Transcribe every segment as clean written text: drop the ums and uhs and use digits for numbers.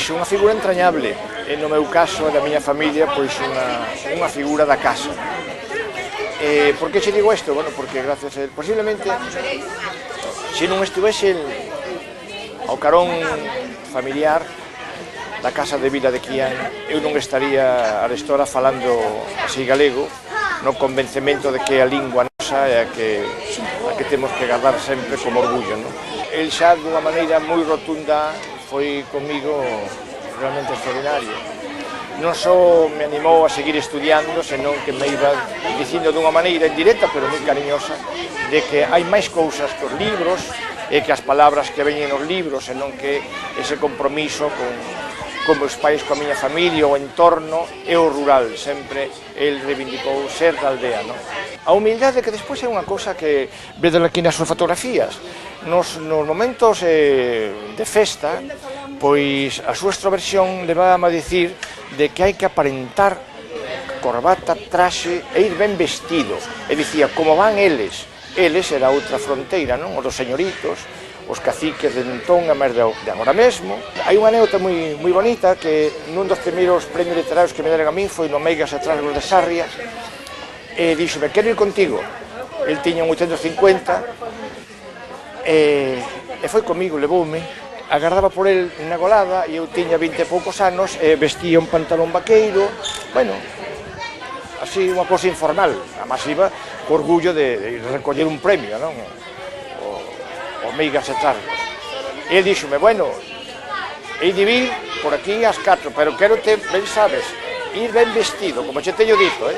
Dixo, unha figura entrañable, e no meu caso, da miña familia, pois unha figura da casa. Por que che digo isto? Bueno, porque gracias a él, posiblemente, se non estivese ao carón familiar da casa de Vila de Quián, eu non estaría arestora falando así galego, no convencemento de que a lingua nosa é a que temos que guardar sempre como orgullo, non? El xa dunha maneira moi rotunda foi comigo realmente extraordinario. Non só me animou a seguir estudiando, senón que me iba dicindo dunha maneira indirecta, pero moi cariñosa, de que hai máis cousas que os libros e que as palabras que veñen nos libros, senón que ese compromiso con meus pais, coa miña familia, o entorno e o rural. Sempre el reivindicou ser da aldea, non? A humildade, que despois é unha cousa que vedes aquí nas súas fotografías. Nos momentos de festa, pois a súa extroversión levábame a dicir de que hai que aparentar corbata, traxe e ir ben vestido. E dicía, como van eles era outra fronteira, non? Os dos señoritos, os caciques de entón a máis de agora mesmo. Hai unha anécdota moi bonita que nun dos primeiros premios literarios que me deron a mí foi no Meigas e Trasgos de Sarrias, e díxome, quero ir contigo. El tiña un 850 e foi comigo, levoume, agardaba por el na golada e eu tiña 20 e poucos anos e vestía un pantalón vaqueiro, bueno, así unha cousa informal, además iba co orgullo de recoller un premio, non? O Meigas e Trasgos. E el díxome, bueno, hei de vir por aquí ás 4, pero quero te, ben sabes, ir ben vestido, como che teño dito,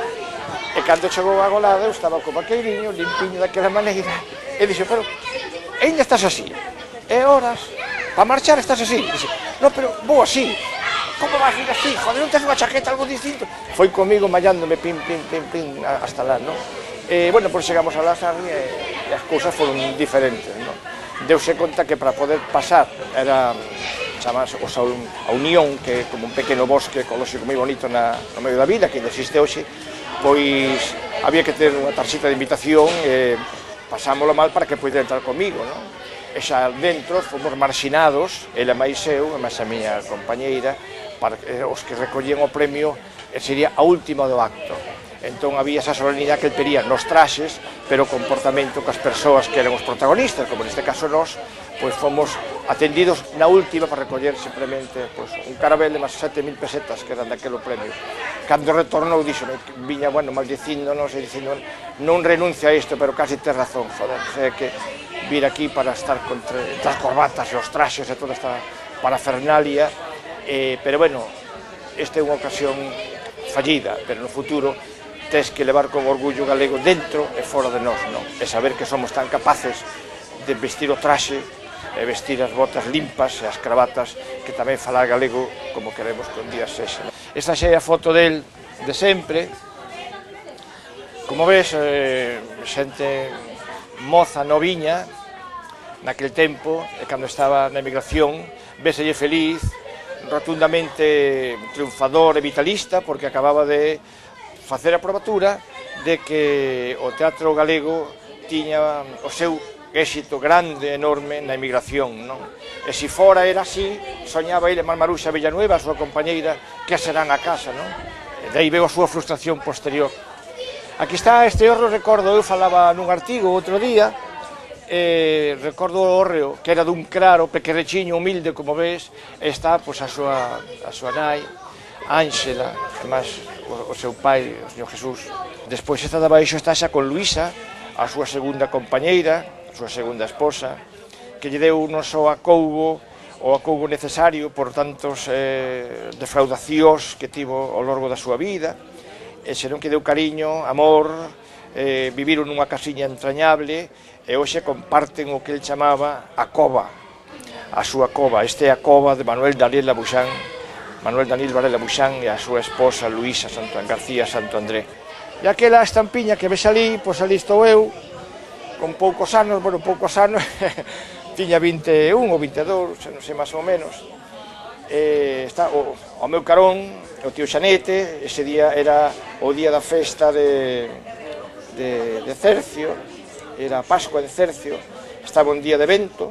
E cando chegou a golada, eu estaba co vaqueiriño, limpiño daquela maneira, e dixo, pero, ainda estás así? E horas, para marchar estás así? Dixe, no, pero vou así. Como vas ir así? Joder, non tens unha chaqueta algo distinto? Foi comigo mallándome, pim, hasta lá, non? Bueno, pois chegamos a la Sarria e as cousas foron diferentes, non? Deuse conta que para poder pasar era, chamase, a Unión, que é como un pequeno bosque ecolóxico moi bonito no medio da vida, que ainda existe hoxe, pois había que ter unha tarxeta de invitación e pasámoslo mal para que poida entrar comigo, non? E xa dentro fomos marxinados, ela máis eu, e máis a miña compañeira, para os que recollían o premio, sería a última do acto. Entón había esa solemnidade que el pedía nos traxes, pero o comportamento coas persoas que eran os protagonistas, como neste caso nós, pois fomos atendidos na última para recoller simplemente un carabel de máis 7.000 pesetas que eran daquele premio. Cando retornou, díxome, viña, bueno, maldicíndonos e dicindo, non renuncia a isto, pero casi tes razón, joder, sei que vir aquí para estar contra as corbatas e os traxes e toda esta parafernalia, pero bueno, esta é unha ocasión fallida, pero no futuro tes que levar con orgullo galego dentro e fora de nós, non? E saber que somos tan capaces de vestir o traxe e vestir as botas limpas e as cravatas, que tamén falar galego como queremos que un día sexa. Esta xa é a foto del de sempre. Como ves, xente moza, noviña, naquele tempo, e cando estaba na emigración, véselle feliz, rotundamente triunfador e vitalista, porque acababa de facer a probatura de que o teatro galego tiña o seu éxito grande, enorme, na emigración, non? E se fora era así, soñaba ele, Maruxa Villanueva, a súa compañeira, que será na casa, non? E dai veo a súa frustración posterior. Aquí está este hórreo, recordo, eu falaba nun artigo outro día, recordo o hórreo, que era dun claro, pequerechiño, humilde, como ves, e está, pois, a súa nai, Ángela, además, o seu pai, o señor Jesús. Despois esta de abaixo está xa con Luisa, a súa segunda compañeira, a súa segunda esposa, que lle deu non só acougo, o acougo necesario por tantos defraudacións que tivo ao longo da súa vida, e senón que deu cariño, amor, viviron nunha casiña entrañable, e hoxe comparten o que el chamaba a cova, a súa cova. Este é a cova de Manuel Daniel Labuxán, Manuel Daniel Varela Buxán e a súa esposa Luisa García Santo André. E aquela estampiña que ves ali, pois ali estou eu, con poucos anos, tiña 21 ou 22, non sei máis ou menos. Está o meu carón, o tío Xanete, ese día era o día da festa de Cercio, era a Pascua de Cercio, estaba un día de vento,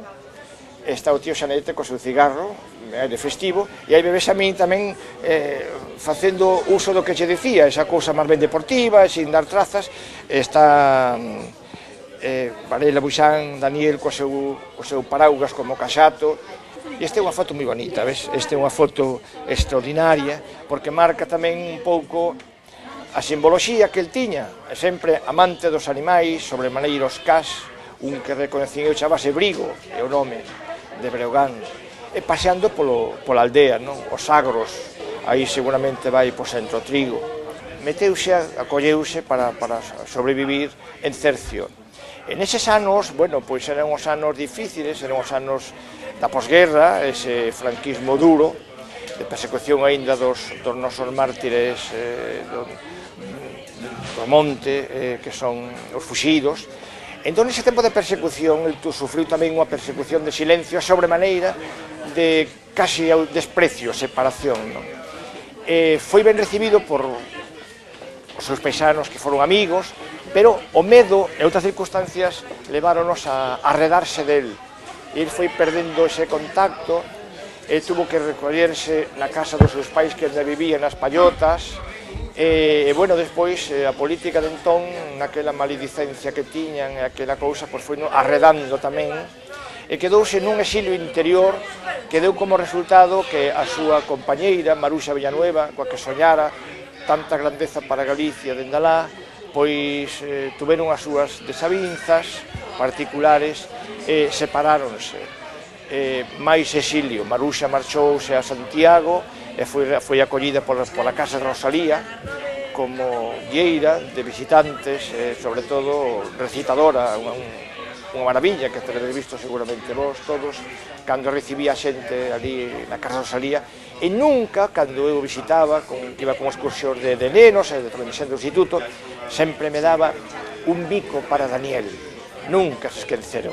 está o tío Xanete co seu cigarro, aire festivo, e aí bebes a min tamén facendo uso do que che dicía, esa cousa máis ben deportiva, sin dar trazas. Está Varela Buxán, Daniel co seu paraugas como caxato, e esta é unha foto moi bonita, ves? Esta é unha foto extraordinaria, porque marca tamén un pouco a simboloxía que el tiña, sempre amante dos animais, sobremaneira os cas, un que reconecín eu chamase Brigo, é o nome de Breogán, e paseando pola aldea, non? Os agros, aí seguramente vai po Centro Trigo. Meteuse, acolleuse para sobrevivir en Cercio. E neses anos, bueno, pois eran os anos difíciles, eran os anos da posguerra, ese franquismo duro, de persecución aínda dos nosos mártires do monte, que son os fuxidos. Entón, nese tempo de persecución, el sufriu tamén unha persecución de silencio a sobremaneira, de casi desprecio, separación, non? Foi ben recibido por os seus paisanos que foron amigos, pero o medo e outras circunstancias leváronos a arredarse del. E ele foi perdendo ese contacto, ele tuvo que recollerse na casa dos seus pais que onde vivían nas Pallotas, e, bueno, despois a política de entón, naquela maledicencia que tiñan e aquela cousa, pois foi arredando tamén, e quedouse nun exilio interior que deu como resultado que a súa compañeira, Maruxa Villanueva, coa que soñara tanta grandeza para Galicia dende alá, pois tuveron as súas desavinzas particulares e separáronse. Mais exilio, Maruxa marchouse a Santiago e foi acollida pola Casa de Rosalía como guieira de visitantes, sobre todo recitadora, unha maravilla que teredes visto seguramente vos todos, cando recibía xente ali na Casa de Rosalía. E nunca, cando eu visitaba, que iba con excursións de nenos e de transmisión do instituto, sempre me daba un bico para Daniel. Nunca se esqueceron.